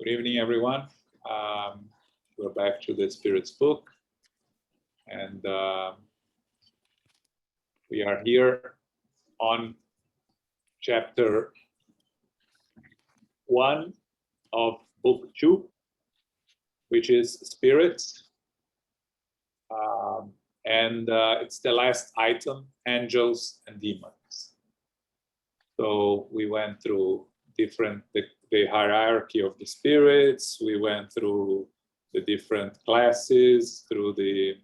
Good evening, everyone. We're back to the Spirits book, and we are here on chapter 1 of book 2, which is Spirits, and it's the last item, angels and demons. So we went through the hierarchy of the spirits. We went through the different classes, through the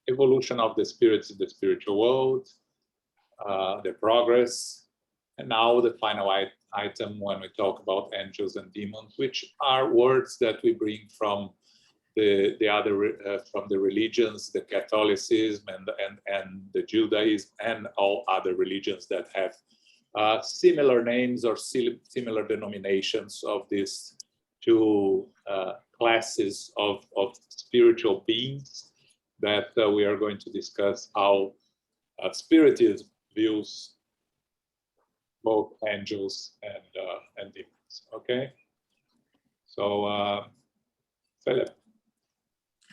evolution of the spirits in the spiritual world, the progress, and now the final item when we talk about angels and demons, which are words that we bring from the other from the religions, the Catholicism and the Judaism, and all other religions that have similar names or similar denominations of these two classes of spiritual beings that we are going to discuss how Spiritism views both angels and demons. Okay, so Philip,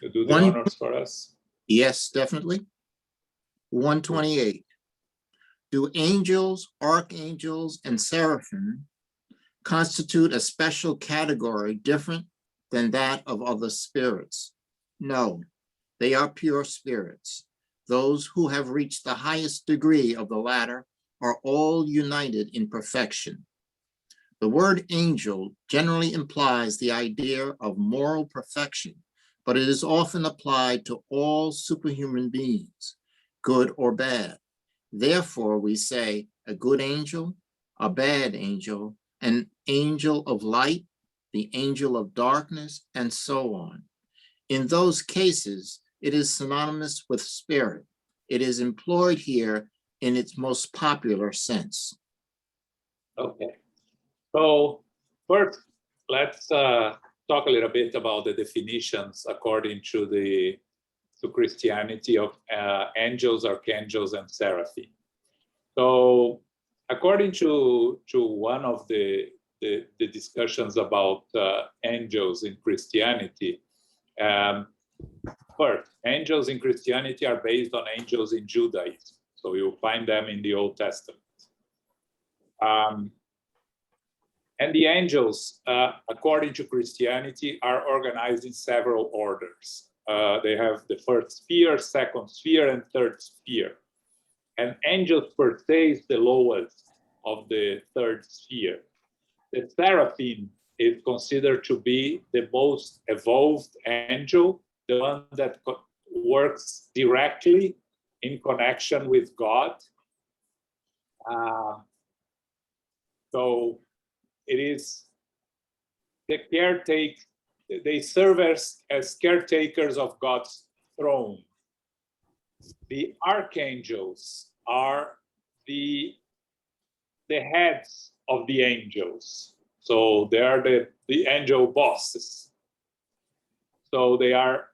you do the honors for us. Yes, definitely. 128. Do angels, archangels, and seraphim constitute a special category different than that of other spirits? No, they are pure spirits. Those who have reached the highest degree of the latter are all united in perfection. The word angel generally implies the idea of moral perfection, but it is often applied to all superhuman beings, good or bad. Therefore, we say a good angel, a bad angel, an angel of light, the angel of darkness, and so on. In those cases, it is synonymous with spirit. It is employed here in its most popular sense. Okay, so first, let's talk a little bit about the definitions according to Christianity of angels, archangels, and seraphim. So, according to one of the discussions about angels in Christianity, first, angels in Christianity are based on angels in Judaism. So you'll find them in the Old Testament. And the angels, according to Christianity, are organized in several orders. They have the first sphere, second sphere, and third sphere. And angels per se is the lowest of the third sphere. The seraphim is considered to be the most evolved angel, the one that works directly in connection with God. So it is the caretaker. They serve as caretakers of God's throne. The archangels are the heads of the angels. So they are the angel bosses. So they are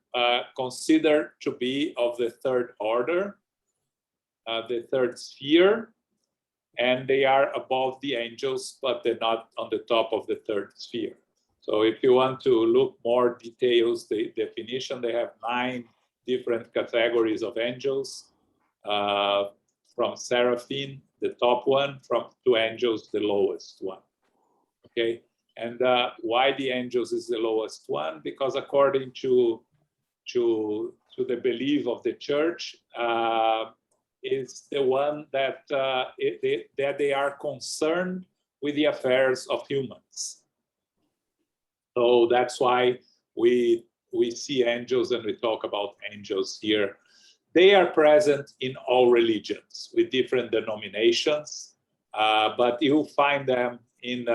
considered to be of the third order, the third sphere, and they are above the angels, but they're not on the top of the third sphere. So if you want to look more details, the definition, they have 9 different categories of angels, from seraphim, the top one, to angels, the lowest one. Okay, and why the angels is the lowest one? Because according to the belief of the church, is the one that they are concerned with the affairs of humans. So that's why we see angels and we talk about angels here. They are present in all religions with different denominations, but you'll find them in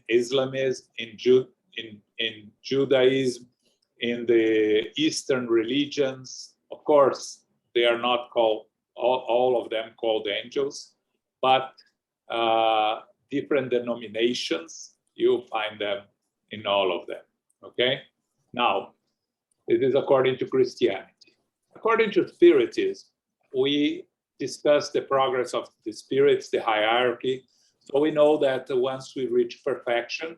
Islamism, in Judaism, in the Eastern religions. Of course, they are not called, all of them called angels, but different denominations, you'll find them in all of them, okay? Now, this is according to Christianity. According to Spiritism, we discussed the progress of the spirits, the hierarchy. So we know that once we reach perfection,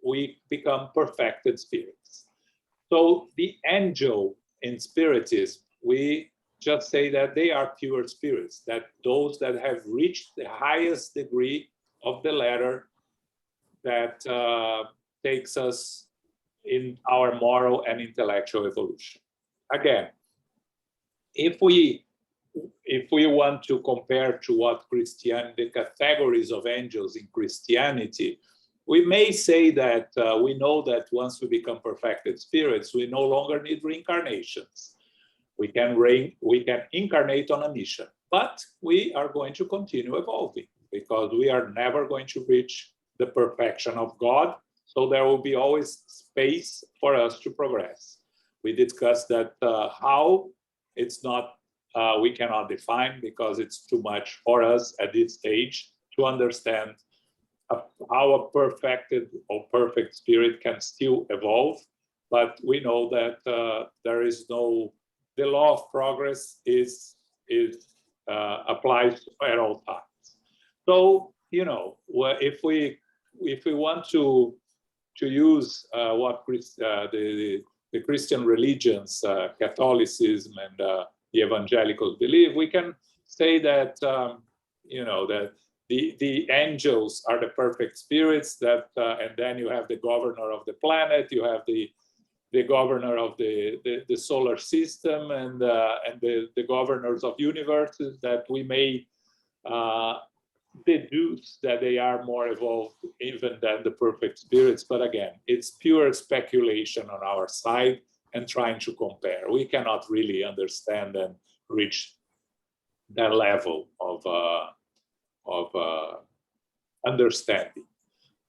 we become perfected spirits. So the angel in Spiritism, we just say that they are pure spirits, that those that have reached the highest degree of the ladder that takes us in our moral and intellectual evolution. Again, if we want to compare to what Christianity, the categories of angels in Christianity, we may say that we know that once we become perfected spirits, we no longer need reincarnations. We can incarnate on a mission, but we are going to continue evolving because we are never going to reach the perfection of God. So there will be always space for us to progress. We discussed that how it's not, we cannot define because it's too much for us at this stage to understand how a perfected or perfect spirit can still evolve. But we know that there is no, the law of progress is applies at all times. So, you know, if we want to use what the Christian religions, Catholicism and the evangelicals believe, we can say that you know, that the angels are the perfect spirits, that and then you have the governor of the planet, you have the governor of the solar system, and the governors of universes, that we may deduce that they are more evolved even than the perfect spirits. But again, it's pure speculation on our side and trying to compare. We cannot really understand and reach that level of understanding.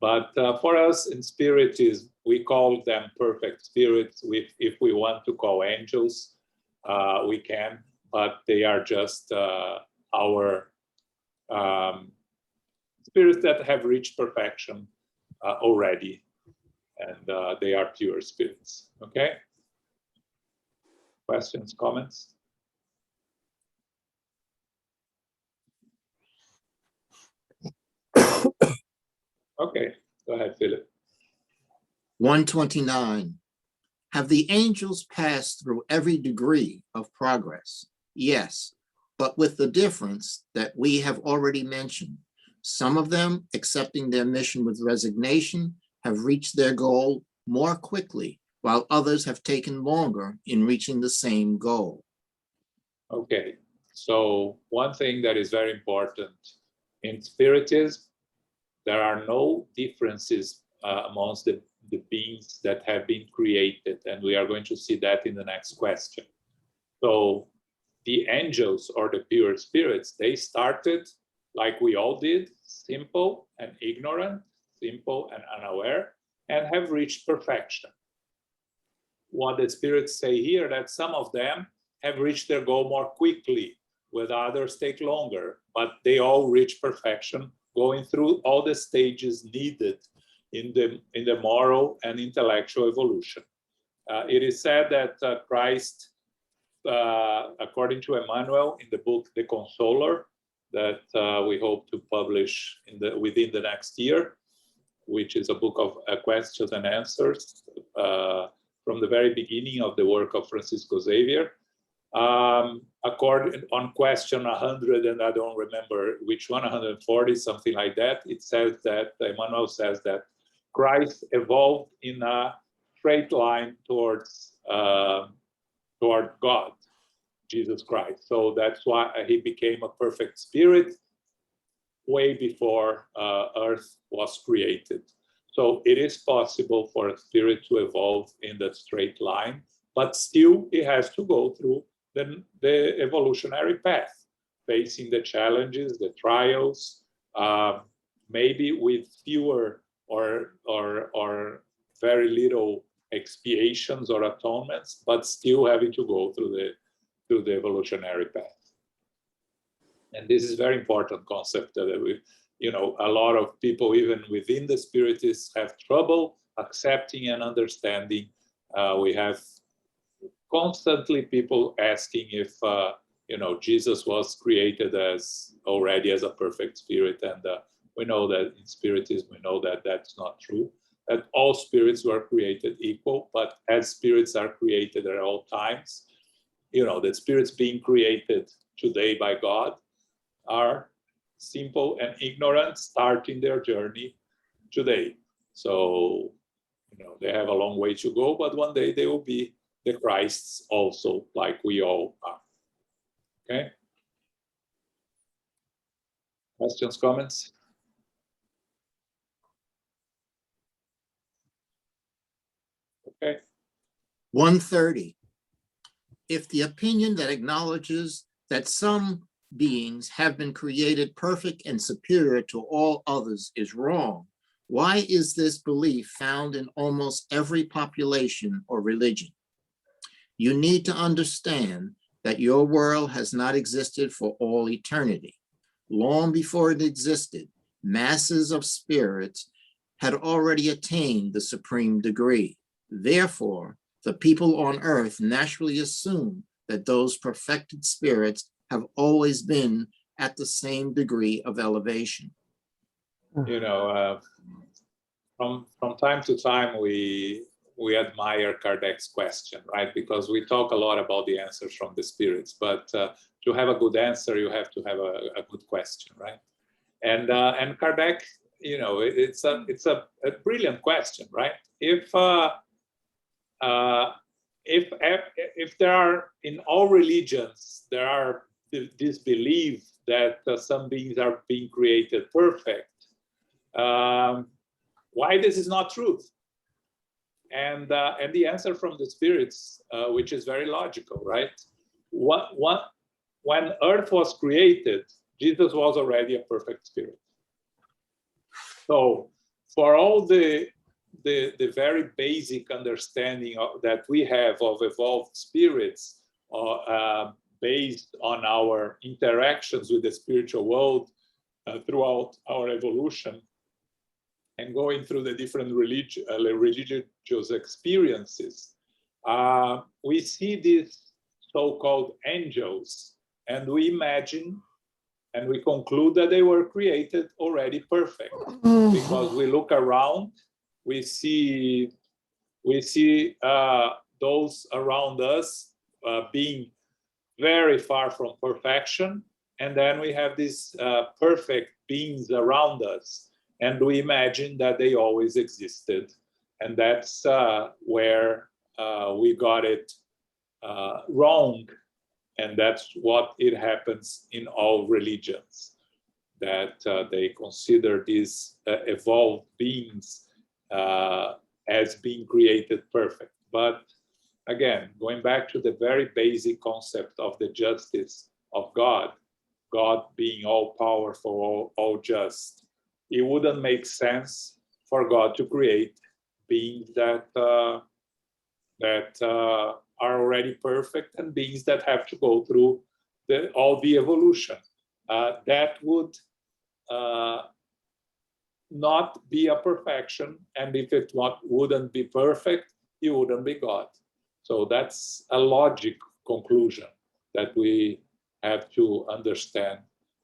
But for us in Spiritism, we call them perfect spirits. If we want to call angels, we can, but they are just our spirits that have reached perfection already, and they are pure spirits. Okay? Questions, comments? Okay, go ahead, Philip. 129. Have the angels passed through every degree of progress? Yes, but with the difference that we have already mentioned. Some of them, accepting their mission with resignation, have reached their goal more quickly, while others have taken longer in reaching the same goal. Okay, so one thing that is very important in Spiritism, there are no differences amongst the beings that have been created, and we are going to see that in the next question. So the angels or the pure spirits, they started like we all did, simple and ignorant, simple and unaware, and have reached perfection. What the spirits say here, that some of them have reached their goal more quickly, with others take longer, but they all reach perfection, going through all the stages needed in the moral and intellectual evolution. It is said that Christ, according to Emmanuel in the book The Consoler, that we hope to publish within the next year, which is a book of questions and answers from the very beginning of the work of Francisco Xavier. According on question 100, and I don't remember which one, 140, something like that, it says that Emmanuel says that Christ evolved in a straight line toward God, Jesus Christ. So that's why he became a perfect spirit way before Earth was created. So it is possible for a spirit to evolve in that straight line, but still it has to go through the evolutionary path, facing the challenges, the trials, maybe with fewer or very little expiations or atonements, but still having to go through the evolutionary path. And this is a very important concept that we, you know, a lot of people, even within the Spiritists, have trouble accepting and understanding. We have constantly people asking if Jesus was created already as a perfect spirit, and we know that in Spiritism, we know that that's not true, that all spirits were created equal, but as spirits are created at all times, the spirits being created today by God are simple and ignorant, starting their journey today. So, they have a long way to go, but one day they will be the Christs also, like we all are. Okay? Questions, comments? Okay. 130. If the opinion that acknowledges that some beings have been created perfect and superior to all others is wrong, why is this belief found in almost every population or religion? You need to understand that your world has not existed for all eternity. Long before it existed, masses of spirits had already attained the supreme degree. Therefore, the people on earth naturally assume that those perfected spirits have always been at the same degree of elevation. From time to time, we admire Kardec's question, right? Because we talk a lot about the answers from the spirits, but to have a good answer, you have to have a good question, right? And Kardec, it's a brilliant question, right? If there are, in all religions, there are this belief that some beings are being created perfect, why this is not truth? And the answer from the spirits, which is very logical, right? When Earth was created, Jesus was already a perfect spirit. So for all the very basic understanding that we have of evolved spirits, based on our interactions with the spiritual world throughout our evolution, and going through the different religious experiences, we see these so-called angels, and we imagine and we conclude that they were created already perfect, because we look around, we see those around us being very far from perfection, and then we have these perfect beings around us, and we imagine that they always existed, and that's where we got it wrong. And that's what it happens in all religions, that they consider these evolved beings as being created perfect. But again, going back to the very basic concept of the justice of God, God being all powerful, all just, it wouldn't make sense for God to create beings that are already perfect and beings that have to go through all the evolution. That would not be a perfection, and if it wouldn't be perfect, it wouldn't be God. So that's a logic conclusion that we have to understand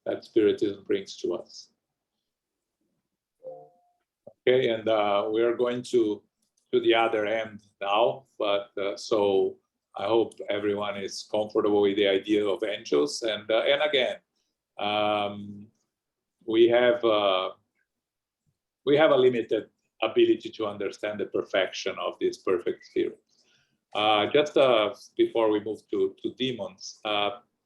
that Spiritism brings to us. Okay, and we are going to the other end now, but so I hope everyone is comfortable with the idea of angels. And again, we have a limited ability to understand the perfection of this perfect spirit. Just before we move to demons,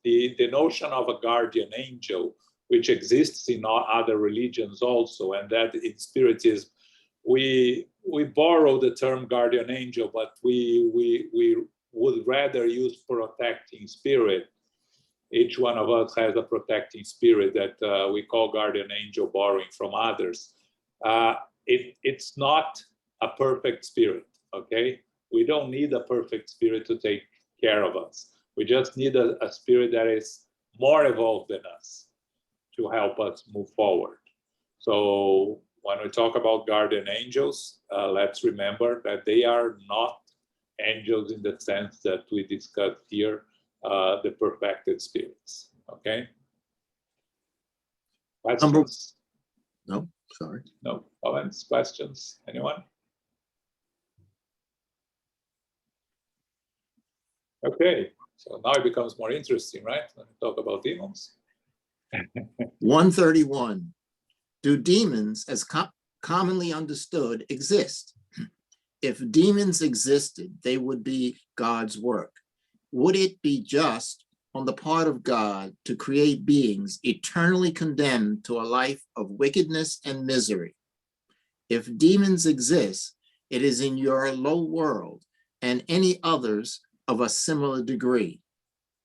the notion of a guardian angel, which exists in all other religions also, and that in Spiritism, we borrow the term guardian angel, but we would rather use protecting spirit. Each one of us has a protecting spirit that we call guardian angel, borrowing from others. It's not a perfect spirit, okay? We don't need a perfect spirit to take care of us. We just need a spirit that is more evolved than us to help us move forward. So when we talk about guardian angels, let's remember that they are not angels in the sense that we discussed here, the perfected spirits. Okay. Number, Questions? no, sorry. No comments, questions? Anyone? Okay, so now it becomes more interesting, right? When we talk about demons. 131. Do demons, as commonly understood, exist? If demons existed, they would be God's work. Would it be just on the part of God to create beings eternally condemned to a life of wickedness and misery? If demons exist, it is in your low world and any others of a similar degree.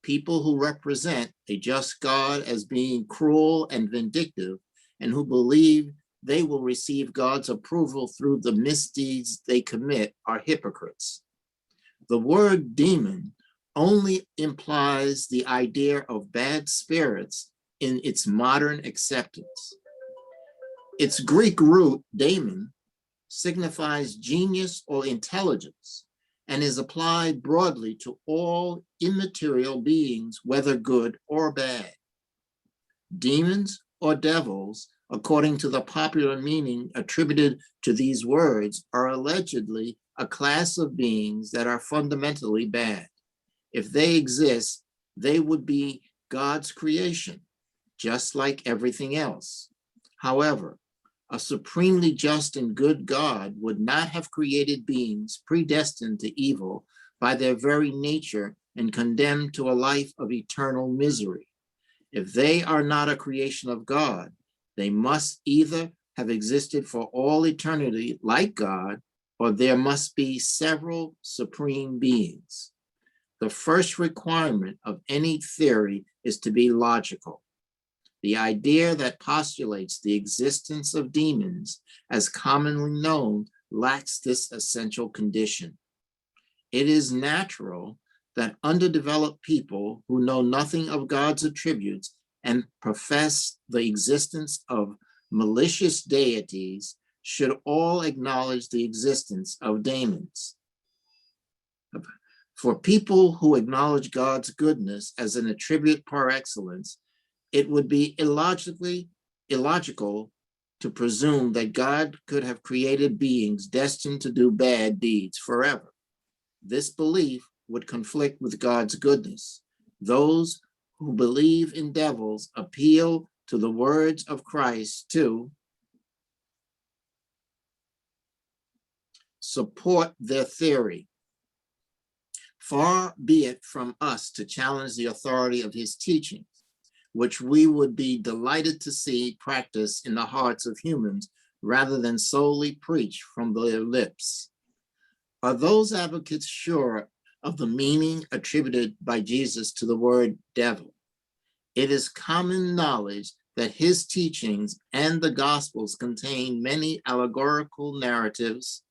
People who represent a just God as being cruel and vindictive, and who believe they will receive God's approval through the misdeeds they commit, are hypocrites. The word demon only implies the idea of bad spirits in its modern acceptance. Its Greek root, daemon, signifies genius or intelligence, and is applied broadly to all immaterial beings, whether good or bad. Demons or devils, according to the popular meaning attributed to these words, are allegedly a class of beings that are fundamentally bad. If they exist, they would be God's creation, just like everything else. However, a supremely just and good God would not have created beings predestined to evil by their very nature and condemned to a life of eternal misery. If they are not a creation of God, they must either have existed for all eternity like God, or there must be several supreme beings. The first requirement of any theory is to be logical. The idea that postulates the existence of demons, as commonly known, lacks this essential condition. It is natural that underdeveloped people who know nothing of God's attributes and profess the existence of malicious deities should all acknowledge the existence of demons. For people who acknowledge God's goodness as an attribute par excellence, it would be illogical to presume that God could have created beings destined to do bad deeds forever. This belief would conflict with God's goodness. Those who believe in devils appeal to the words of Christ to support their theory. Far be it from us to challenge the authority of his teachings, which we would be delighted to see practiced in the hearts of humans rather than solely preach from their lips. Are those advocates sure of the meaning attributed by Jesus to the word devil? It is common knowledge that his teachings and the Gospels contain many allegorical narratives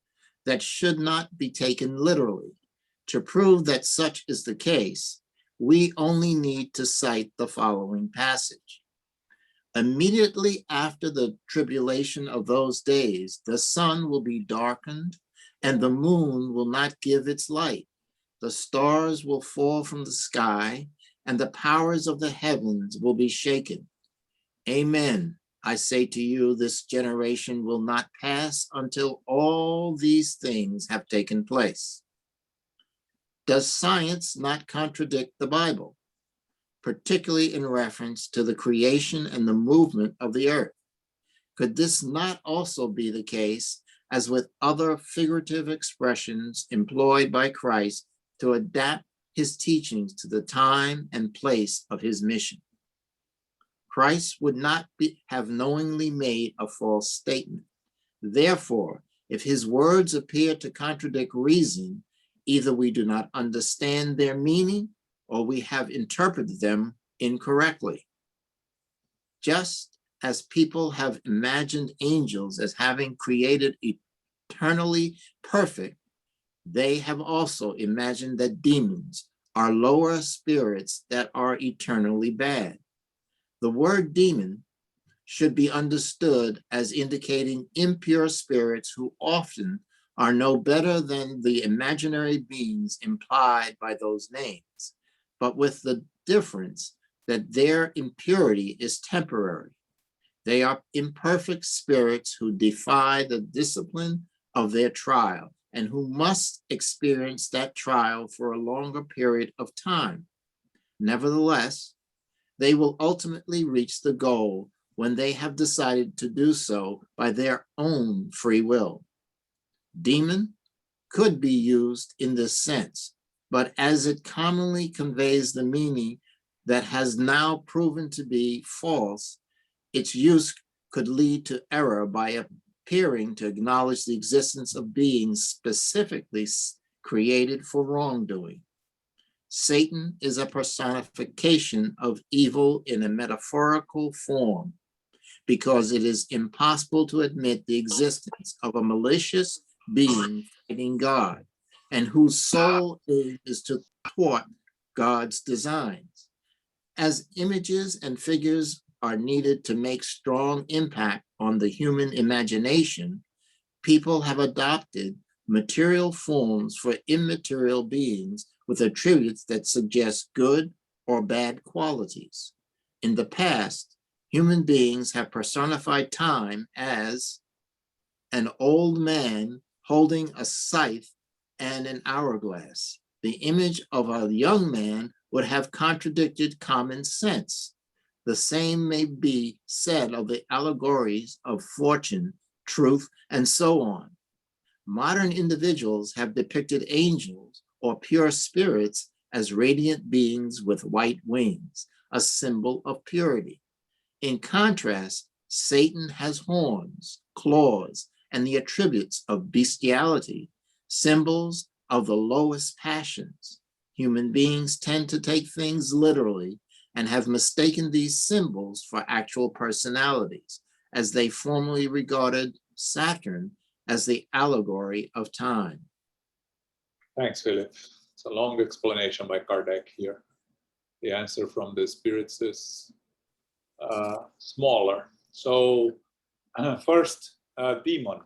that should not be taken literally. To prove that such is the case, we only need to cite the following passage. Immediately after the tribulation of those days, the sun will be darkened, and the moon will not give its light. The stars will fall from the sky, and the powers of the heavens will be shaken. Amen. I say to you, this generation will not pass until all these things have taken place. Does science not contradict the Bible, particularly in reference to the creation and the movement of the earth? Could this not also be the case as with other figurative expressions employed by Christ to adapt his teachings to the time and place of his mission? Christ would not have knowingly made a false statement. Therefore, if his words appear to contradict reason, either we do not understand their meaning or we have interpreted them incorrectly. Just as people have imagined angels as having created eternally perfect, they have also imagined that demons are lower spirits that are eternally bad. The word demon should be understood as indicating impure spirits who often are no better than the imaginary beings implied by those names. but with the difference that their impurity is temporary. They are imperfect spirits who defy the discipline of their trial and who must experience that trial for a longer period of time. Nevertheless, they will ultimately reach the goal when they have decided to do so by their own free will. Demon could be used in this sense, but as it commonly conveys the meaning that has now proven to be false, its use could lead to error by appearing to acknowledge the existence of beings specifically created for wrongdoing. Satan is a personification of evil in a metaphorical form because it is impossible to admit the existence of a malicious being fighting God and whose sole aim is to thwart God's designs. As images and figures are needed to make strong impact on the human imagination, people have adopted material forms for immaterial beings with attributes that suggest good or bad qualities. In the past, human beings have personified time as an old man holding a scythe and an hourglass. The image of a young man would have contradicted common sense. The same may be said of the allegories of fortune, truth, and so on. Modern individuals have depicted angels or pure spirits as radiant beings with white wings, a symbol of purity. In contrast, Satan has horns, claws, and the attributes of bestiality, symbols of the lowest passions. Human beings tend to take things literally and have mistaken these symbols for actual personalities, as they formerly regarded Saturn as the allegory of time. Thanks, Philip. It's a long explanation by Kardec here. The answer from the spirits is smaller. So first, demon.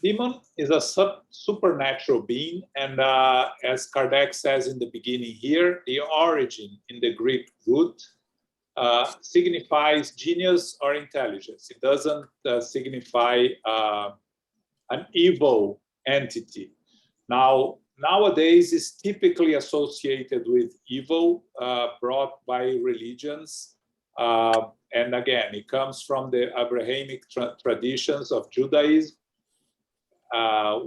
Demon is a supernatural being, and as Kardec says in the beginning here, the origin in the Greek root signifies genius or intelligence. It doesn't signify an evil entity. Now, nowadays, it's typically associated with evil brought by religions. And again, it comes from the Abrahamic traditions of Judaism,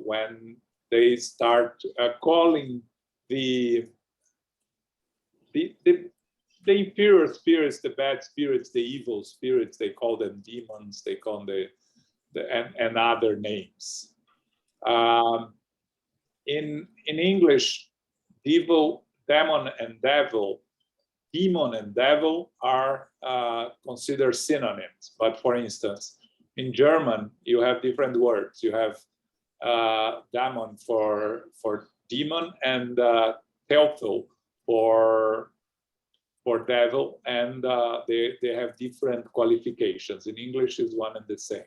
when they start calling the inferior spirits, the bad spirits, the evil spirits. They call them demons. They call them and other names. In English, demon and devil are considered synonyms. But for instance, in German, you have different words. You have Daemon for demon and Teufel for devil, and they have different qualifications. In English, is one and the same.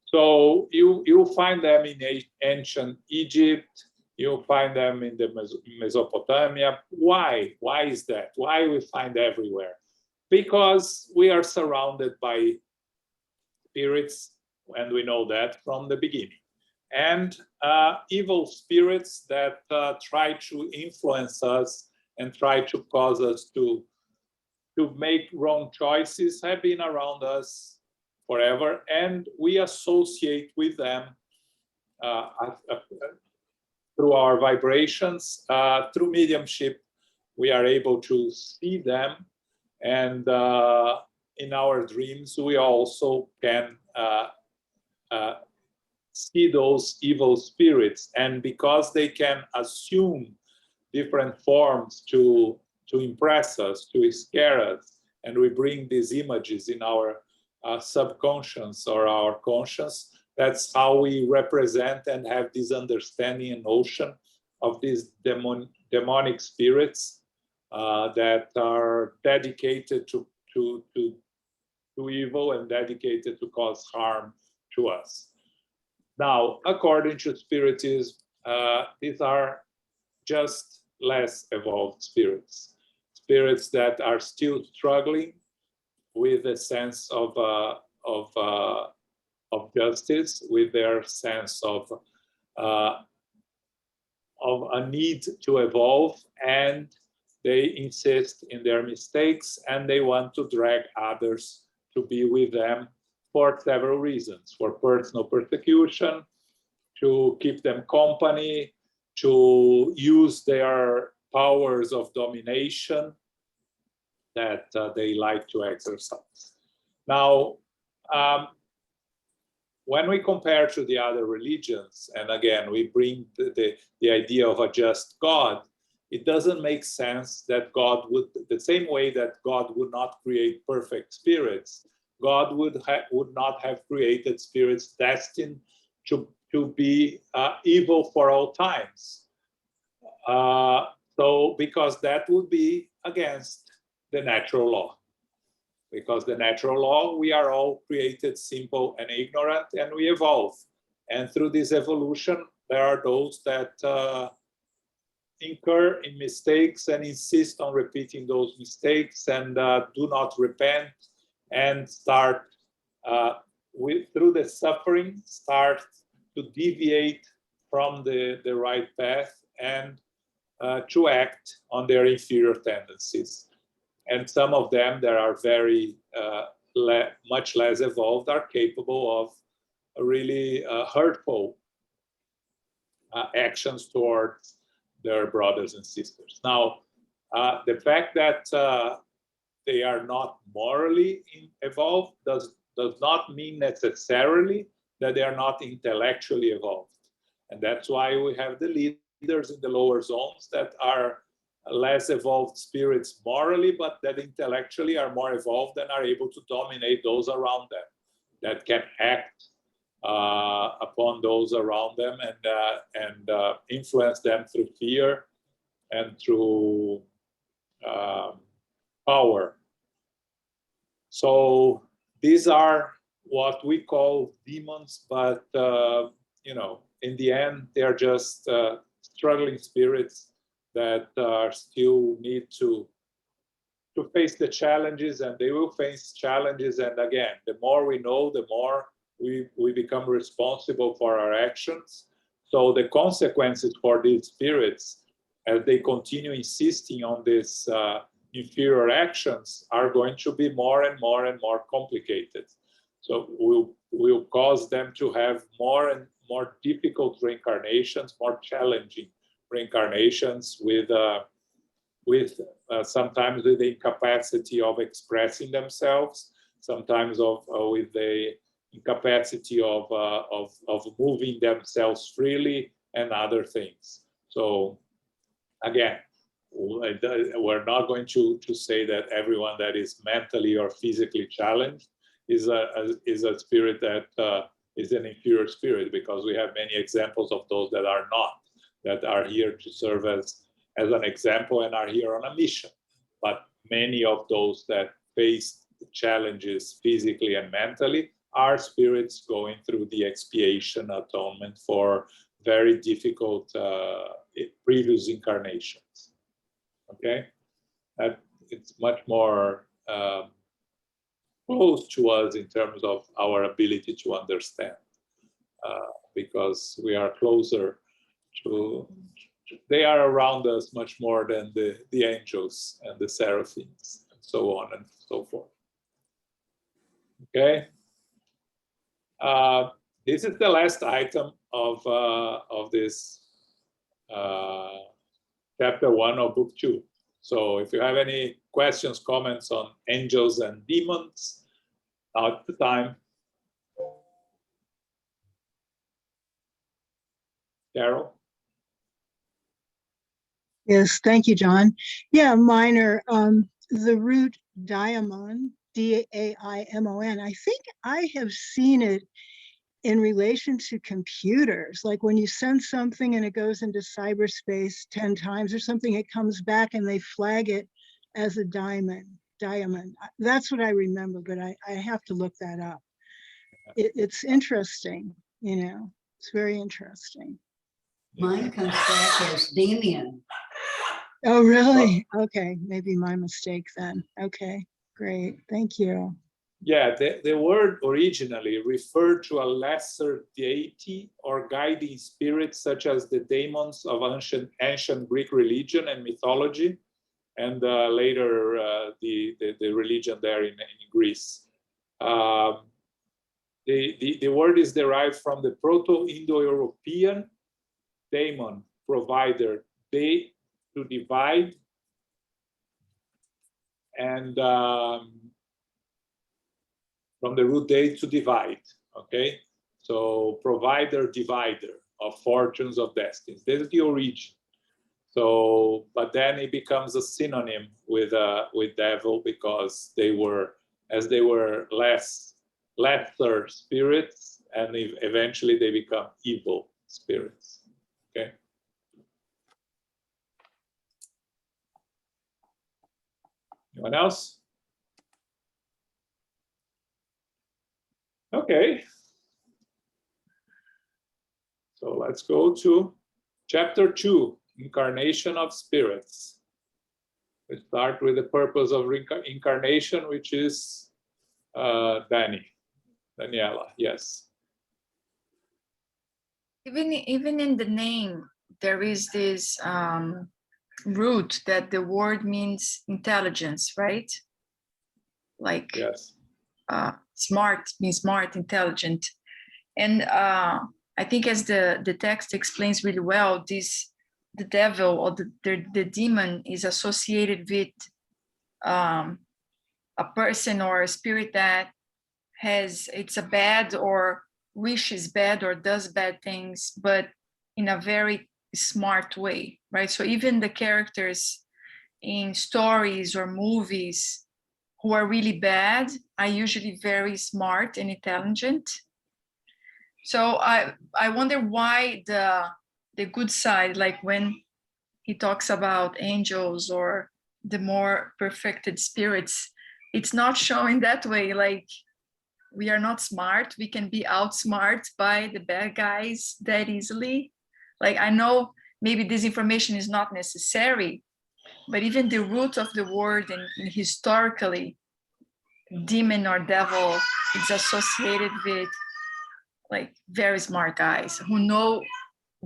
So you'll find them in ancient Egypt. You'll find them in the Mesopotamia. Why? Why is that? Why we find everywhere? Because we are surrounded by spirits, and we know that from the beginning. And evil spirits that try to influence us and try to cause us to make wrong choices have been around us forever, and we associate with them through our vibrations, through mediumship. We are able to see them, and in our dreams, we also can see those evil spirits. And because they can assume different forms to impress us, to scare us, and we bring these images in our subconscious or our conscious, that's how we represent and have this understanding and notion of these demonic spirits that are dedicated to evil and dedicated to cause harm to us. Now, according to Spiritism, these are just less evolved spirits, spirits that are still struggling with a sense of justice, with their sense of a need to evolve, and they insist in their mistakes, and they want to drag others to be with them for several reasons: for personal persecution, to keep them company, to use their powers of domination that they like to exercise. Now, when we compare to the other religions, and again, we bring the idea of a just God, it doesn't make sense that God would, the same way that God would not create perfect spirits, God would not have created spirits destined to be evil for all times. So, because that would be against the natural law. Because the natural law, we are all created simple and ignorant, and we evolve. And through this evolution, there are those that incur in mistakes and insist on repeating those mistakes, and do not repent, and start through the suffering, start to deviate from the right path, and to act on their inferior tendencies. And some of them that are very much less evolved are capable of really hurtful actions towards their brothers and sisters. Now, the fact that they are not morally evolved does not mean necessarily that they are not intellectually evolved. And that's why we have the leaders in the lower zones that are less evolved spirits morally, but that intellectually are more evolved and are able to dominate those around them, that can act upon those around them and influence them through fear and through power. So these are what we call demons, but in the end, they're just struggling spirits that still need to face the challenges, and they will face challenges. And again, the more we know, the more we become responsible for our actions. So the consequences for these spirits, as they continue insisting on these inferior actions, are going to be more and more and more complicated. So we'll cause them to have more and more difficult reincarnations, more challenging reincarnations, with sometimes with the incapacity of expressing themselves, sometimes with the incapacity of moving themselves freely, and other things. So again, we're not going to say that everyone that is mentally or physically challenged is a spirit that is an inferior spirit, because we have many examples of those that are not, that are here to serve as an example and are here on a mission. But many of those that face challenges physically and mentally are spirits going through the expiation atonement for very difficult previous incarnations. Okay, it's much more close to us in terms of our ability to understand, because we are closer to, they are around us much more than the angels and the seraphims, and so on and so forth. Okay, this is the last item of this chapter 1 of book 2. So if you have any questions, comments on angels and demons, now's the time. Carol? Yes, thank you, John. Yeah, mine are the root daimon, D-A-I-M-O-N. I think I have seen it in relation to computers, like when you send something and it goes into cyberspace 10 times or something, it comes back and they flag it as a diamond. That's what I remember, but I have to look that up. It's interesting, it's very interesting. Mine comes back as Damien. Oh, really? Okay, maybe my mistake then. Okay, great. Thank you. Yeah, the word originally referred to a lesser deity or guiding spirit, such as the demons of ancient Greek religion and mythology, and later the religion there in Greece. The word is derived from the Proto-Indo-European daemon, provider, de, to divide, and from the root de, to divide, okay? So provider, divider of fortunes, of destinies. This is the origin. So, but then it becomes a synonym with devil, because they were lesser spirits, and eventually they become evil spirits. Okay. Anyone else? Okay. So let's go to chapter 2, Incarnation of Spirits. We start with the purpose of incarnation, which is Daniela, yes. Even in the name, there is this root that the word means intelligence, right? Like yes. Smart means smart, intelligent. And I think, as the text explains really well, the devil or the demon is associated with a person or a spirit that it's a bad, or wishes bad, or does bad things, but in a very smart way, right? So even the characters in stories or movies who are really bad are usually very smart and intelligent. So I wonder why the good side, like when he talks about angels or the more perfected spirits, it's not showing that way. Like, we are not smart. We can be outsmarted by the bad guys that easily. Like, I know maybe this information is not necessary, but even the root of the word and historically, demon or devil is associated with like very smart guys who know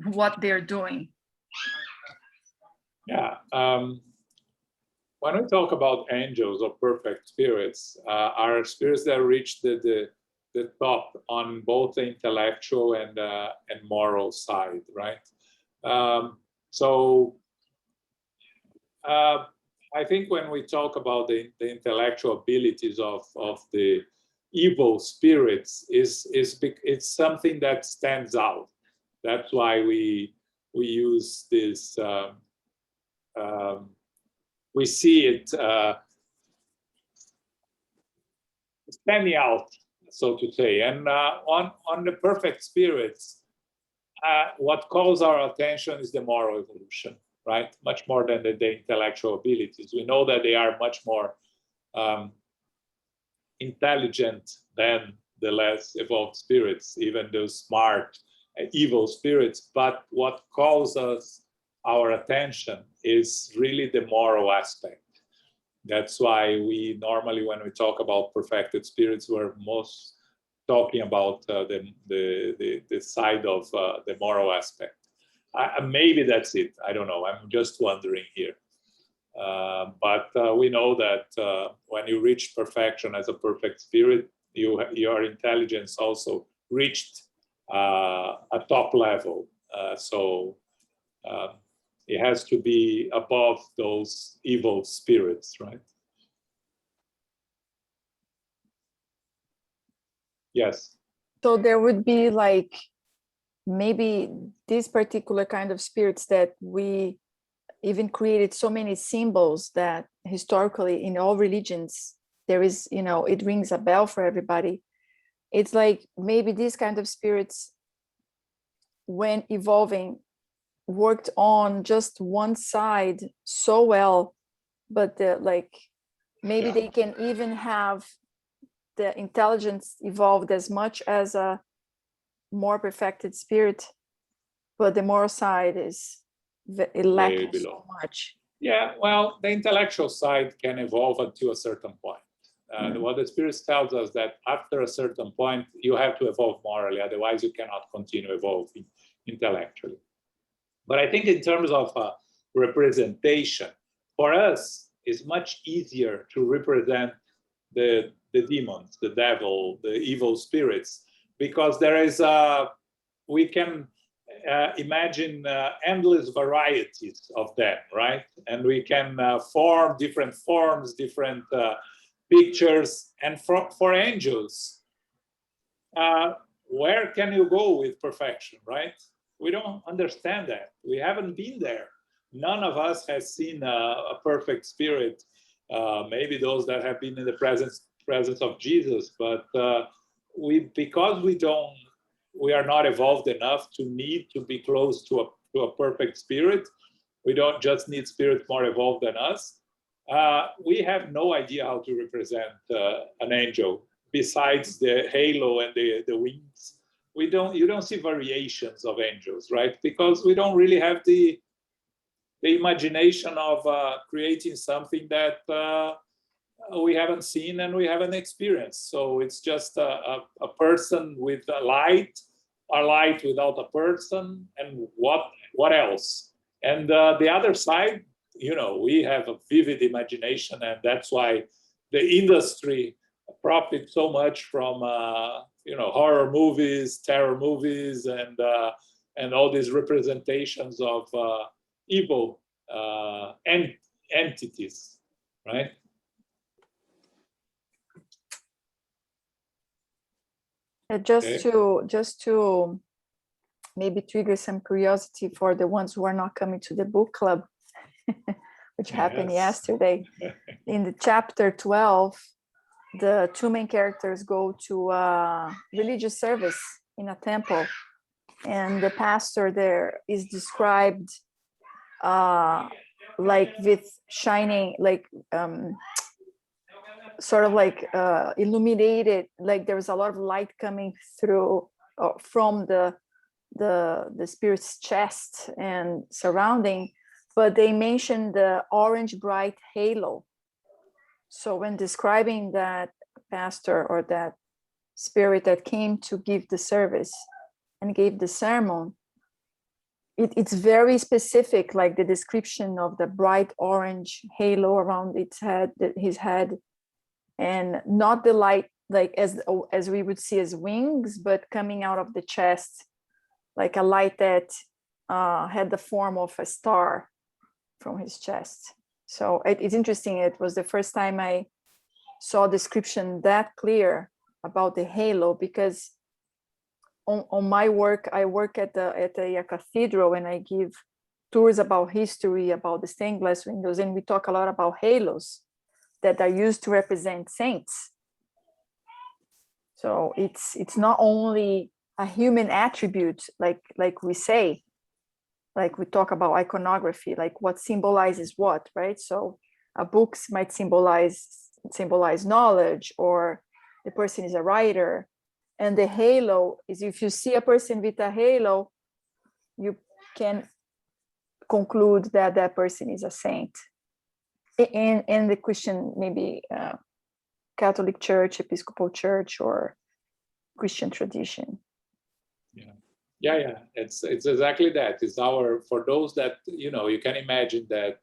what they're doing. Yeah. When we talk about angels or perfect spirits, are spirits that reach the top on both the intellectual and moral side, right? I think when we talk about the intellectual abilities of the evil spirits, it's something that stands out. That's why we use this. We see it standing out, so to say. And on the perfect spirits, what calls our attention is the moral evolution, right? Much more than the intellectual abilities. We know that they are much more intelligent than the less evolved spirits, even those smart, evil spirits. But what calls our attention is really the moral aspect. That's why we normally, when we talk about perfected spirits, we're most talking about the side of the moral aspect. Maybe that's it. I don't know. I'm just wondering here. But we know that when you reach perfection as a perfect spirit, your intelligence also reached a top level. So it has to be above those evil spirits, right? Yes. So there would be like maybe this particular kind of spirits that we even created so many symbols that historically in all religions there is, it rings a bell for everybody. It's like maybe these kind of spirits, when evolving, worked on just one side so well, but maybe they can even have the intelligence evolved as much as a more perfected spirit, but the moral side is lacking so much. Yeah, well, the intellectual side can evolve until a certain point. What the Spirit tells us that after a certain point, you have to evolve morally, otherwise you cannot continue evolving intellectually. But I think in terms of representation, for us, it's much easier to represent the demons, the devil, the evil spirits, because there is we can imagine endless varieties of them, right? And we can form different forms, different pictures. And for angels, where can you go with perfection, right? We don't understand that. We haven't been there. None of us has seen a perfect spirit. Maybe those that have been in the presence of Jesus, but because we are not evolved enough to need to be close to a perfect spirit. We don't just need spirits more evolved than us. We have no idea how to represent an angel besides the halo and the wings. You don't see variations of angels, right? Because we don't really have the imagination of creating something that we haven't seen and we haven't experienced. So it's just a person with a light without a person, and what else? And the other side, we have a vivid imagination, and that's why the industry profits so much from horror movies, terror movies, and all these representations of evil entities, right? Just to maybe trigger some curiosity for the ones who are not coming to the book club, which happened yesterday. In the chapter 12, the two main characters go to a religious service in a temple, and the pastor there is described like with shining, like sort of like illuminated, like there was a lot of light coming through from the spirit's chest and surrounding, but they mentioned the orange bright halo. So when describing that pastor or that spirit that came to give the service and gave the sermon, it's very specific, like the description of the bright orange halo around his head, and not the light like as we would see as wings, but coming out of the chest, like a light that had the form of a star from his chest. So it's interesting. It was the first time I saw a description that clear about the halo, because on my work, I work at a cathedral, and I give tours about history, about the stained glass windows, and we talk a lot about halos that are used to represent saints. So it's not only a human attribute, like we say, like we talk about iconography, like what symbolizes what, right? So books might symbolize knowledge, or the person is a writer. And the halo is, if you see a person with a halo, you can conclude that that person is a saint. In the Christian, maybe Catholic Church, Episcopal Church, or Christian tradition. Yeah. It's exactly that. It's for those that, you can imagine that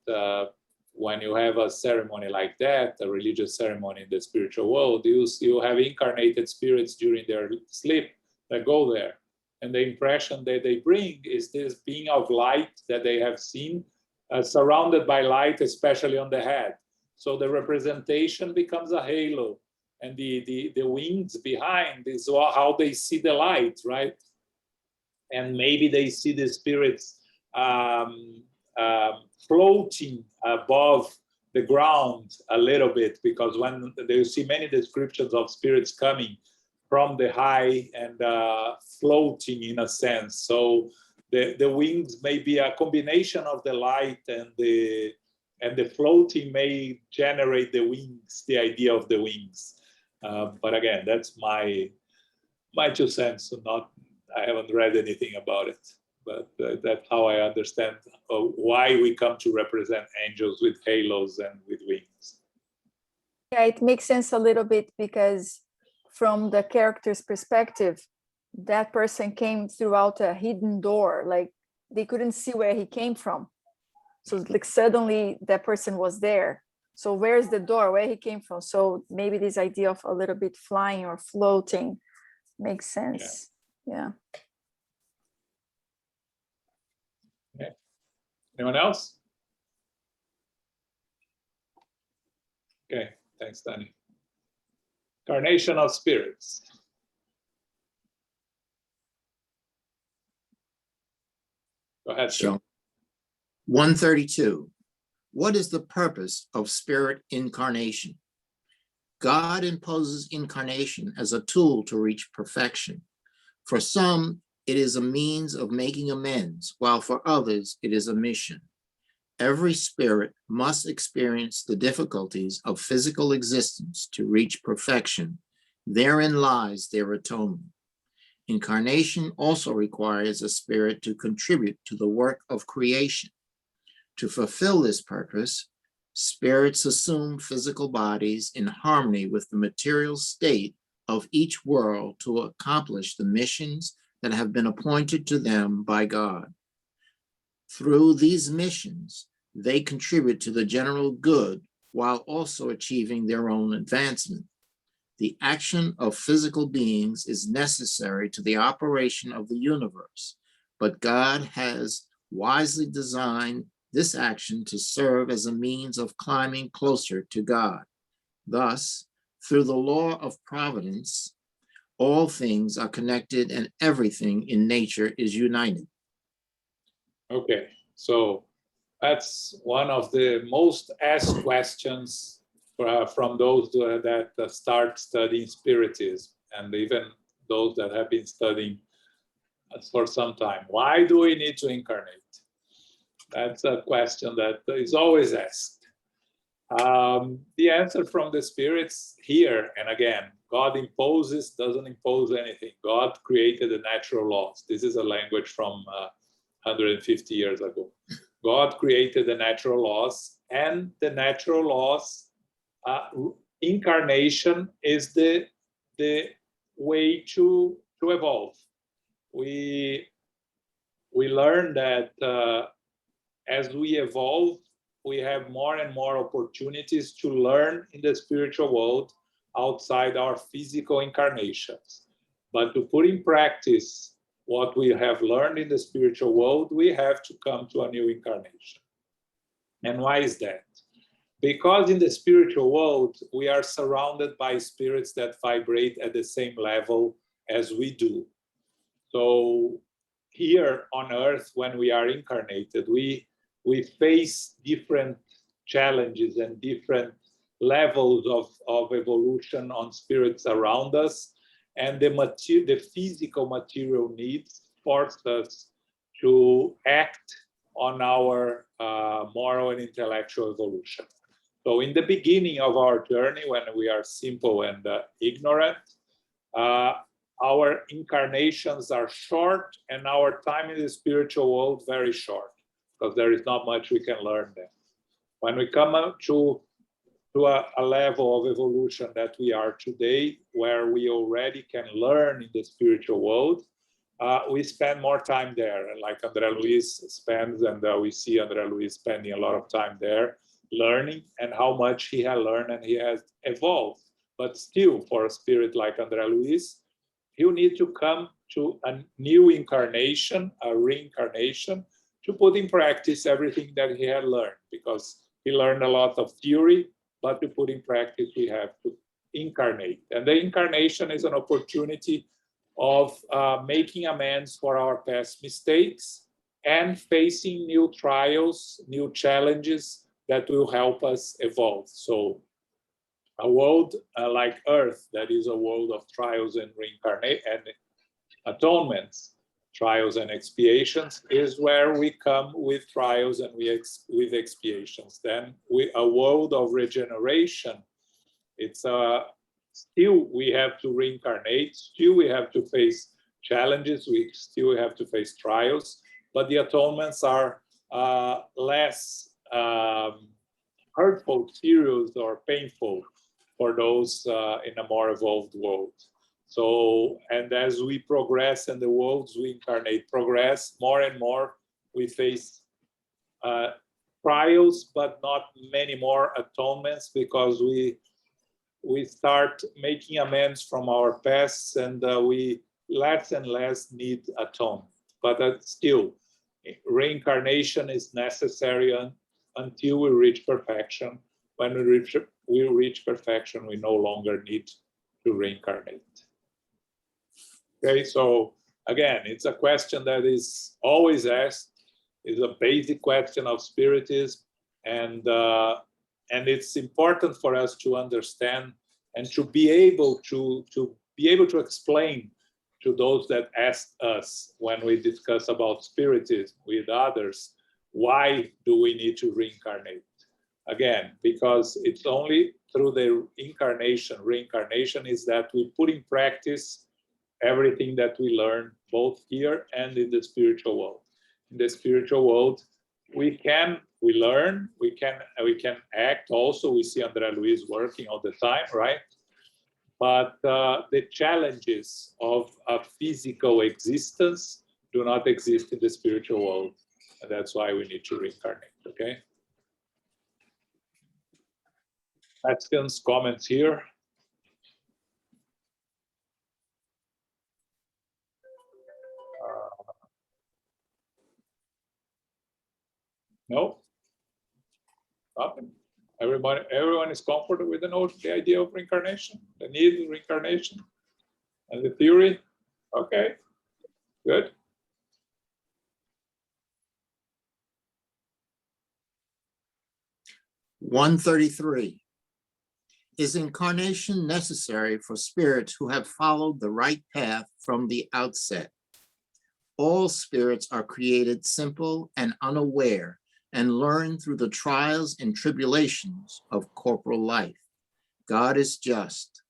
when you have a ceremony like that, a religious ceremony in the spiritual world, you have incarnated spirits during their sleep that go there. And the impression that they bring is this being of light that they have seen, surrounded by light, especially on the head. So the representation becomes a halo, and the wings behind is how they see the light, right? And maybe they see the spirits floating above the ground a little bit, because when you see many descriptions of spirits coming from the high and floating in a sense. So the wings may be a combination of the light and the floating may generate the wings, the idea of the wings. But again, that's my 2 cents. I haven't read anything about it. but that's how I understand why we come to represent angels with halos and with wings. Yeah, it makes sense a little bit because from the character's perspective, that person came throughout a hidden door, like they couldn't see where he came from. So like suddenly that person was there. So where's the door, where he came from? So maybe this idea of a little bit flying or floating makes sense. Yeah. Anyone else? Okay, thanks, Danny. Incarnation of Spirits. Go ahead, Joe. 132. What is the purpose of spirit incarnation? God imposes incarnation as a tool to reach perfection. For some, it is a means of making amends, while for others, it is a mission. Every spirit must experience the difficulties of physical existence to reach perfection. Therein lies their atonement. Incarnation also requires a spirit to contribute to the work of creation. To fulfill this purpose, spirits assume physical bodies in harmony with the material state of each world to accomplish the missions that have been appointed to them by God. Through these missions, they contribute to the general good while also achieving their own advancement. The action of physical beings is necessary to the operation of the universe, but God has wisely designed this action to serve as a means of climbing closer to God. Thus, through the law of providence, all things are connected and everything in nature is united. Okay, so that's one of the most asked questions from those that start studying Spiritism, and even those that have been studying for some time. Why do we need to incarnate? That's a question that is always asked. The answer from the spirits here, and again, God doesn't impose anything. God created the natural laws. This is a language from 150 years ago. God created the natural laws, and the natural laws, incarnation is the way to evolve. We learn that as we evolve, we have more and more opportunities to learn in the spiritual world outside our physical incarnations. But to put in practice what we have learned in the spiritual world, we have to come to a new incarnation. And why is that? Because in the spiritual world, we are surrounded by spirits that vibrate at the same level as we do. So here on earth, when we are incarnated, we face different challenges and different levels of evolution on spirits around us, and the physical material needs force us to act on our moral and intellectual evolution. So in the beginning of our journey, when we are simple and ignorant, our incarnations are short, and our time in the spiritual world very short, because there is not much we can learn there. When we come up to a level of evolution that we are today, where we already can learn in the spiritual world, we spend more time there. And like André Luis spends, and we see André Luis spending a lot of time there, learning, and how much he has learned and he has evolved. But still, for a spirit like André Luis, he'll need to come to a new incarnation, a reincarnation, to put in practice everything that he had learned, because he learned a lot of theory, but to put in practice, we have to incarnate. And the incarnation is an opportunity of making amends for our past mistakes and facing new trials, new challenges that will help us evolve. So a world like Earth, that is a world of trials and reincarnation and atonements, trials and expiations, is where we come with trials and with expiations. Then a world of regeneration, it's still we have to reincarnate, still we have to face challenges, we still have to face trials, but the atonements are less hurtful, serious, or painful for those in a more evolved world. So, and as we progress in the worlds we incarnate, progress more and more, we face trials, but not many more atonements, because we start making amends from our past, and we less and less need atonement. But still, reincarnation is necessary until we reach perfection. When we reach perfection, we no longer need to reincarnate. Okay, so again, it's a question that is always asked. It's a basic question of spiritism, and it's important for us to understand and to be able to explain to those that ask us when we discuss about spiritism with others, why do we need to reincarnate? Again, because it's only through the reincarnation is that we put in practice everything that we learn both here and in the spiritual world. In the spiritual world, we learn, we can act also. We see André Luiz working all the time, right? But the challenges of a physical existence do not exist in the spiritual world. And that's why we need to reincarnate, okay? Questions, comments here? No? Nothing? Everyone is comfortable with the idea of reincarnation, the need of reincarnation, and the theory? Okay, good. One 33. Is incarnation necessary for spirits who have followed the right path from the outset? All spirits are created simple and unaware and learn through the trials and tribulations of corporal life. God is just.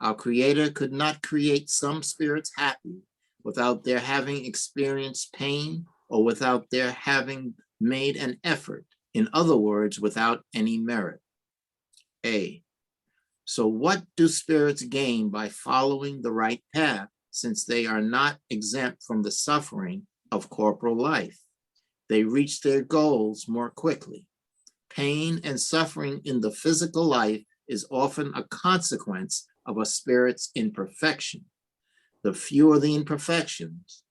Our Creator could not create some spirits happy without their having experienced pain or without their having made an effort. In other words, without any merit. A. So what do spirits gain by following the right path, since they are not exempt from the suffering of corporal life? They reach their goals more quickly. Pain and suffering in the physical life is often a consequence of a spirit's imperfection. The fewer the imperfections,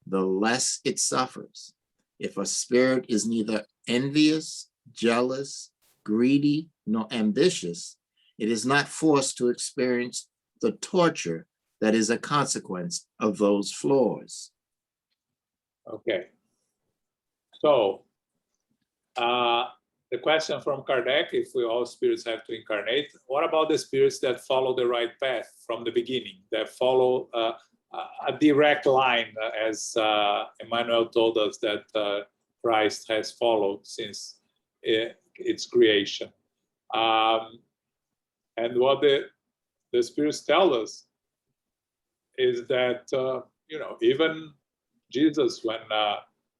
the less it suffers. If a spirit is neither envious, jealous, greedy, nor ambitious, it is not forced to experience the torture that is a consequence of those flaws. Okay. So, the question from Kardec, if we all spirits have to incarnate, what about the spirits that follow the right path from the beginning, that follow a direct line, as Emmanuel told us that Christ has followed since its creation? And what the spirits tell us is that, even Jesus, when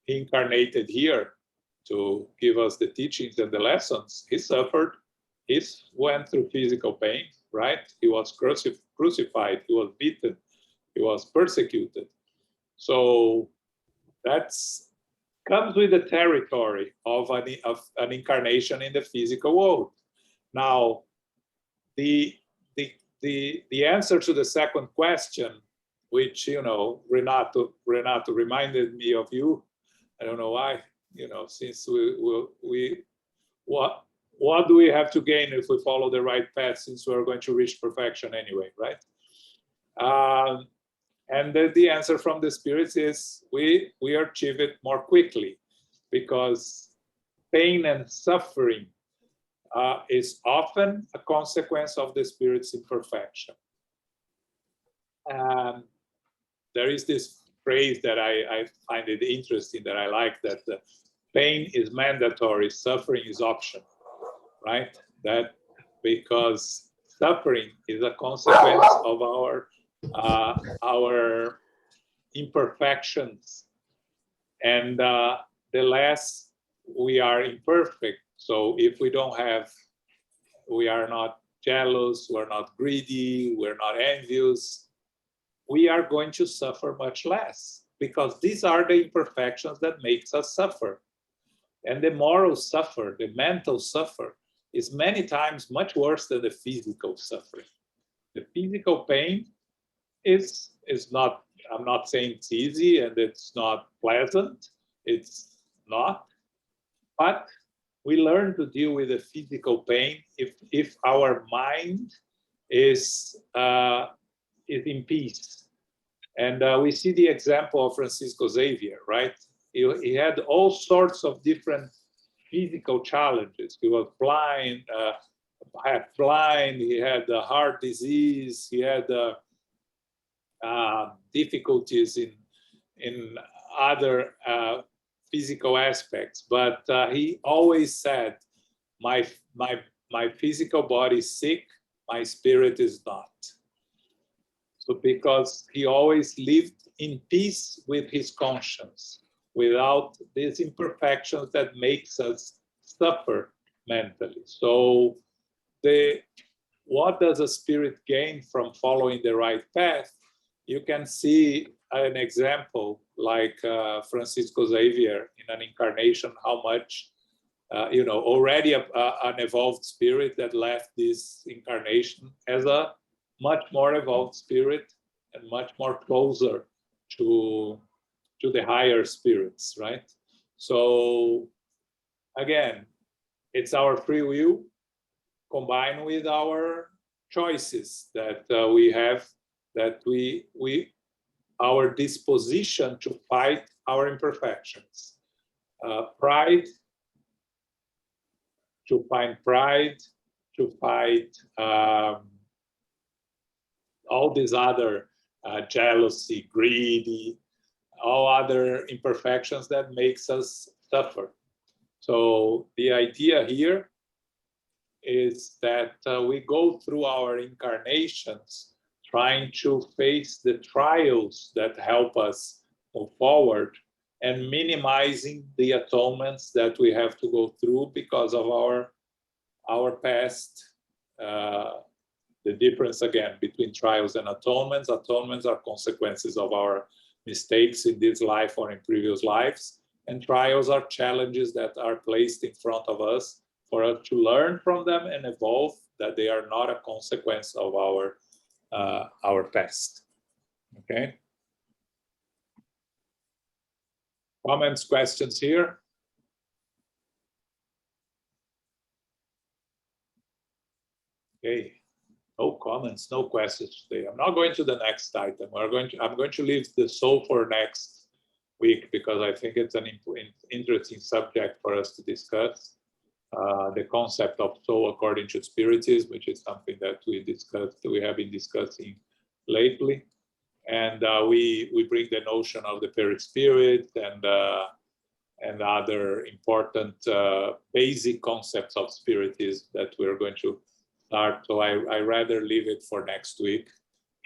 he incarnated here to give us the teachings and the lessons, he suffered, he went through physical pain, right? He was crucified, he was beaten, he was persecuted. So that's comes with the territory of an incarnation in the physical world. Now, the answer to the second question, which Renato reminded me of you. I don't know why. Since what do we have to gain if we follow the right path, since we're going to reach perfection anyway, right? And the answer from the spirits is we achieve it more quickly, because pain and suffering is often a consequence of the spirit's imperfection. There is this phrase that I find it interesting, that I like, that pain is mandatory, suffering is optional, right? That because suffering is a consequence of our imperfections, And the last, we are imperfect. So if we don't have, we are not jealous, we're not greedy, we're not envious, we are going to suffer much less, because these are the imperfections that makes us suffer. And the moral suffer, the mental suffer, is many times much worse than the physical suffering. The physical pain is not, I'm not saying it's easy and it's not pleasant, it's not, but we learn to deal with the physical pain if our mind is in peace. And we see the example of Francisco Xavier, right? He had all sorts of different physical challenges. He was blind, half blind, he had heart disease, he had difficulties in other physical aspects, but he always said, my physical body is sick, my spirit is not. So because he always lived in peace with his conscience, without these imperfections that makes us suffer mentally. So what does a spirit gain from following the right path? You can see an example like Francisco Xavier in an incarnation, how much, already an evolved spirit that left this incarnation as a much more evolved spirit and much more closer to the higher spirits, right? So again, it's our free will combined with our choices that we have, that our disposition to fight our imperfections. Pride, to find pride, to fight all these other jealousy, greedy, all other imperfections that makes us suffer. So the idea here is that we go through our incarnations trying to face the trials that help us move forward and minimizing the atonements that we have to go through because of our past. The difference again between trials and atonements. Atonements are consequences of our mistakes in this life or in previous lives, and trials are challenges that are placed in front of us for us to learn from them and evolve, that they are not a consequence of our past. Okay. Comments, questions here? Okay. No comments, no questions today. I'm not going to the next item. I'm going to leave the soul for next week because I think it's an interesting subject for us to discuss. The concept of soul according to Spiritism, which is something that we have been discussing lately. And we bring the notion of the perispirit and other important basic concepts of Spiritism that we're going to start. So I rather leave it for next week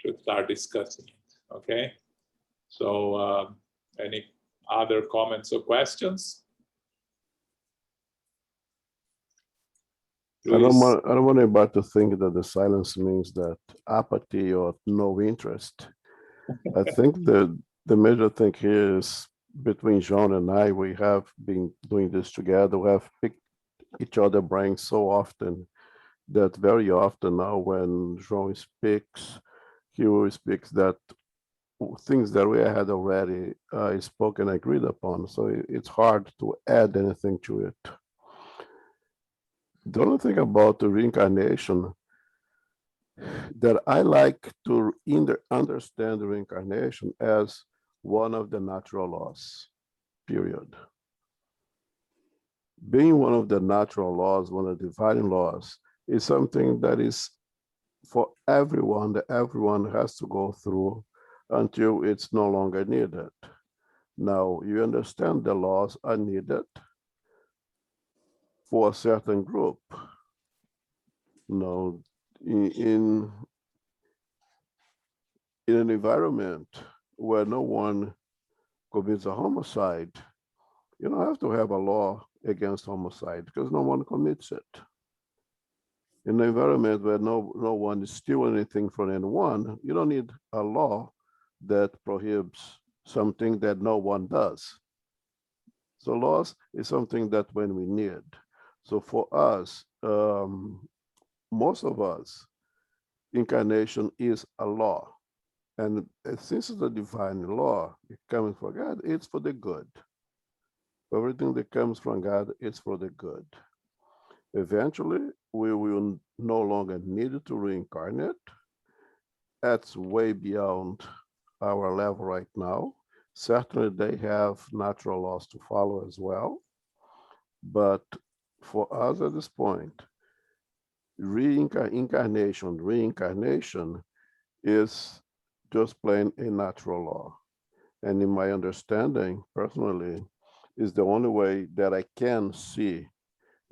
to start discussing it. Okay. So any other comments or questions? I don't want anybody to think that the silence means that apathy or no interest. I think the major thing here is between John and I, we have been doing this together. We have picked each other brains so often that very often now when John speaks, he will speaks that things that we had already spoken, agreed upon. So it's hard to add anything to it. The only thing about the reincarnation that I like to understand the reincarnation as one of the natural laws, period. Being one of the natural laws, one of the divine laws, is something that is for everyone, that everyone has to go through until it's no longer needed. Now, you understand the laws are needed for a certain group. Now, in an environment where no one commits a homicide, You don't have to have a law against homicide because no one commits it. In an environment where no one is stealing anything from anyone, you don't need a law that prohibits something that no one does. So laws is something that when we need. So for us, most of us, incarnation is a law. And since it's a divine law, it coming from God, it's for the good. Everything that comes from God is for the good. Eventually, we will no longer need to reincarnate. That's way beyond our level right now. Certainly, they have natural laws to follow as well. But for us at this point, reincarnation is just plain a natural law. And in my understanding, personally, is the only way that I can see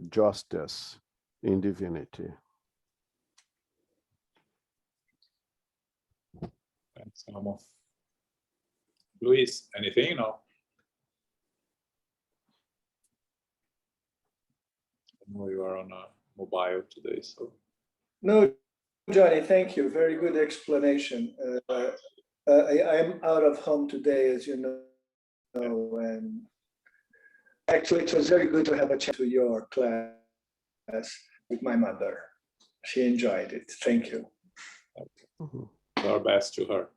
justice in divinity. Thanks, Amo. Luis, anything? No. I know you are on a mobile today, so. No, Johnny, thank you. Very good explanation. I'm out of home today, as you know, and actually it was very good to have a chat to your class with my mother. She enjoyed it. Thank you. Our best to her.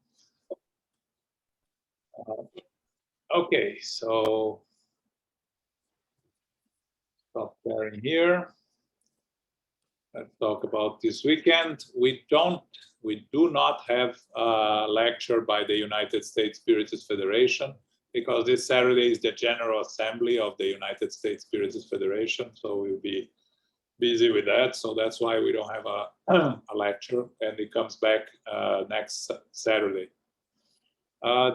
Okay, so stop sharing here. Let's talk about this weekend. We do not have a lecture by the United States Spiritist Federation because this Saturday is the General Assembly of the United States Spiritist Federation. So we'll be busy with that. So that's why we don't have a lecture, and it comes back next Saturday.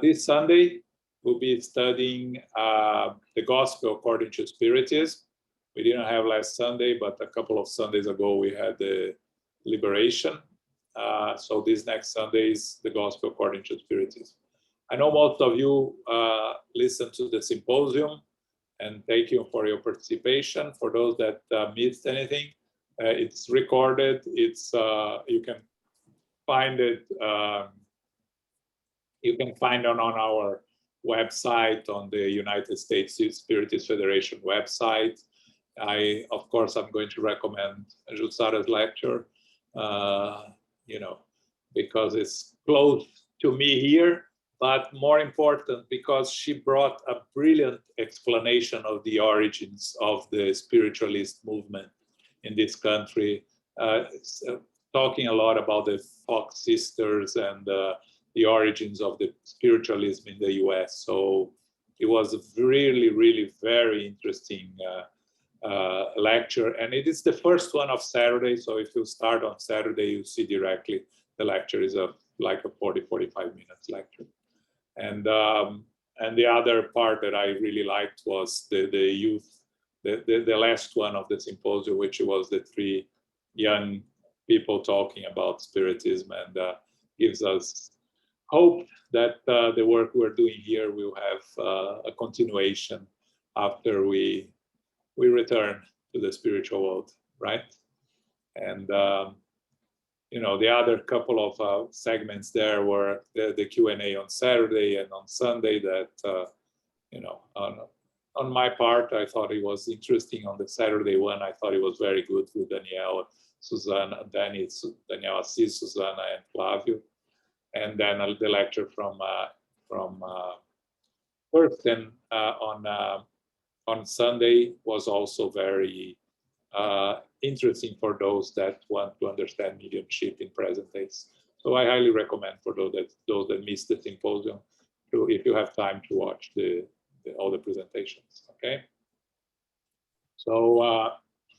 This Sunday, we'll be studying the Gospel according to Spiritism. We didn't have last Sunday, but a couple of Sundays ago, we had the Liberation. So this next Sunday is the Gospel according to Spiritism. I know most of you listened to the symposium, and thank you for your participation. For those that missed anything, it's recorded. It's you can find it. You can find it on our website, on the United States Spiritist Federation website. Of course, I'm going to recommend Jussara's lecture, because it's close to me here, but more important, because she brought a brilliant explanation of the origins of the spiritualist movement in this country, talking a lot about the Fox sisters and the origins of the spiritualism in the US. So it was a really, really very interesting lecture, and it is the first one of Saturday. So if you start on Saturday, you see directly the lecture is like a 40-45 minutes lecture. And the other part that I really liked was the youth, the last one of the symposium, which was the three young people talking about Spiritism, and gives us hope that the work we're doing here will have a continuation after we return to the spiritual world, right? And the other couple of segments there were the Q&A on Saturday and on Sunday that, on my part, I thought it was interesting. On the Saturday one, I thought it was very good with Danielle, Susanna, Danielle Assis, Susanna, and Flavio. And then the lecture from Thurston on Sunday was also very interesting for those that want to understand mediumship in present days. So I highly recommend for those that missed the symposium, if you have time to watch all the presentations. Okay. So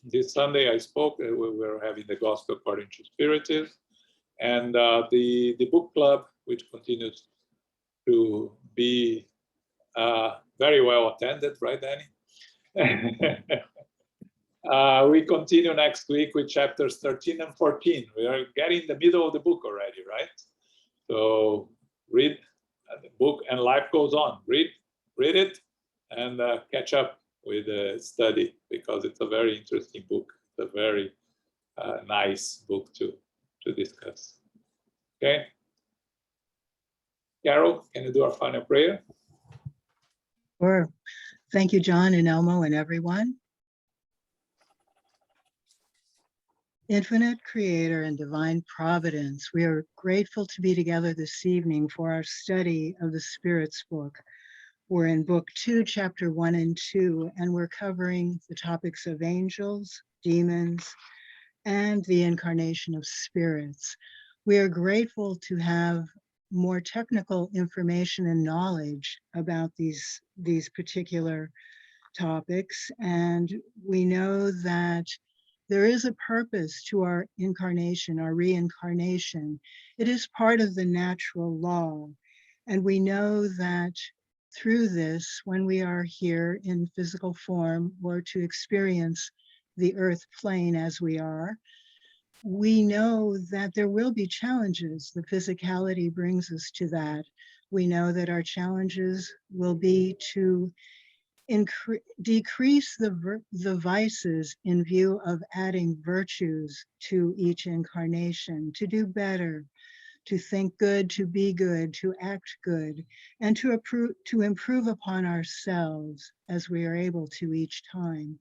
this Sunday I spoke. We were having the Gospel according to Spiritism, and the book club, which continues to be very well attended, right, Danny? We continue next week with chapters 13 and 14. We are getting in the middle of the book already, right? So read the book and life goes on. Read it, and catch up with the study, because it's a very interesting book. It's a very nice book to discuss. Okay. Carol, can you do our final prayer? Sure. Thank you, John and Elmo and everyone. Infinite Creator and Divine Providence, we are grateful to be together this evening for our study of the Spirits book. We're in book 2, chapter 1 and 2, and we're covering the topics of angels, demons, and the incarnation of spirits. We are grateful to have more technical information and knowledge about these particular topics, and we know that there is a purpose to our incarnation, our reincarnation. It is part of the natural law. And we know that through this, when we are here in physical form or to experience the earth plane as we are, we know that there will be challenges. The physicality brings us to that. We know that our challenges will be to decrease the vices in view of adding virtues to each incarnation, to do better, to think good, to be good, to act good, and to improve upon ourselves as we are able to each time.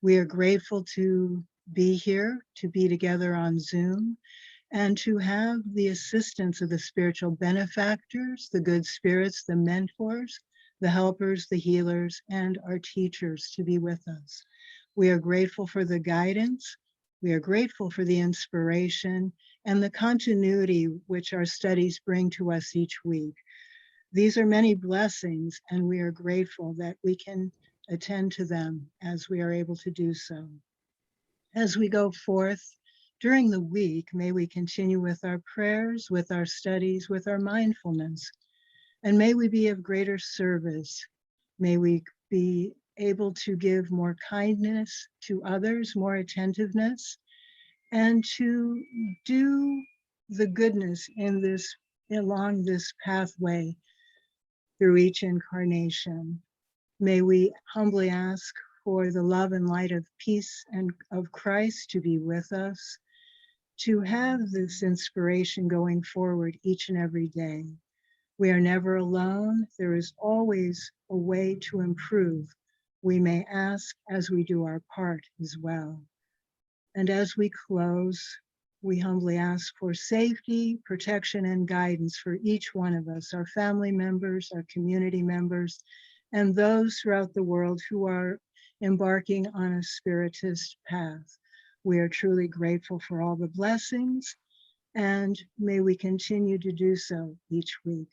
We are grateful to be here, to be together on Zoom, and to have the assistance of the spiritual benefactors, the good spirits, the mentors, the helpers, the healers, and our teachers to be with us. We are grateful for the guidance. We are grateful for the inspiration and the continuity which our studies bring to us each week. These are many blessings, and we are grateful that we can attend to them as we are able to do so. As we go forth during the week, may we continue with our prayers, with our studies, with our mindfulness. And may we be of greater service. May we be able to give more kindness to others, more attentiveness, and to do the goodness along this pathway through each incarnation. May we humbly ask for the love and light of peace and of Christ to be with us, to have this inspiration going forward each and every day. We are never alone. There is always a way to improve. We may ask as we do our part as well. And as we close, we humbly ask for safety, protection, and guidance for each one of us, our family members, our community members, and those throughout the world who are embarking on a spiritist path. We are truly grateful for all the blessings, and may we continue to do so each week.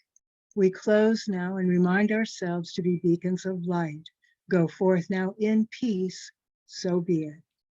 We close now and remind ourselves to be beacons of light. Go forth now in peace, so be it.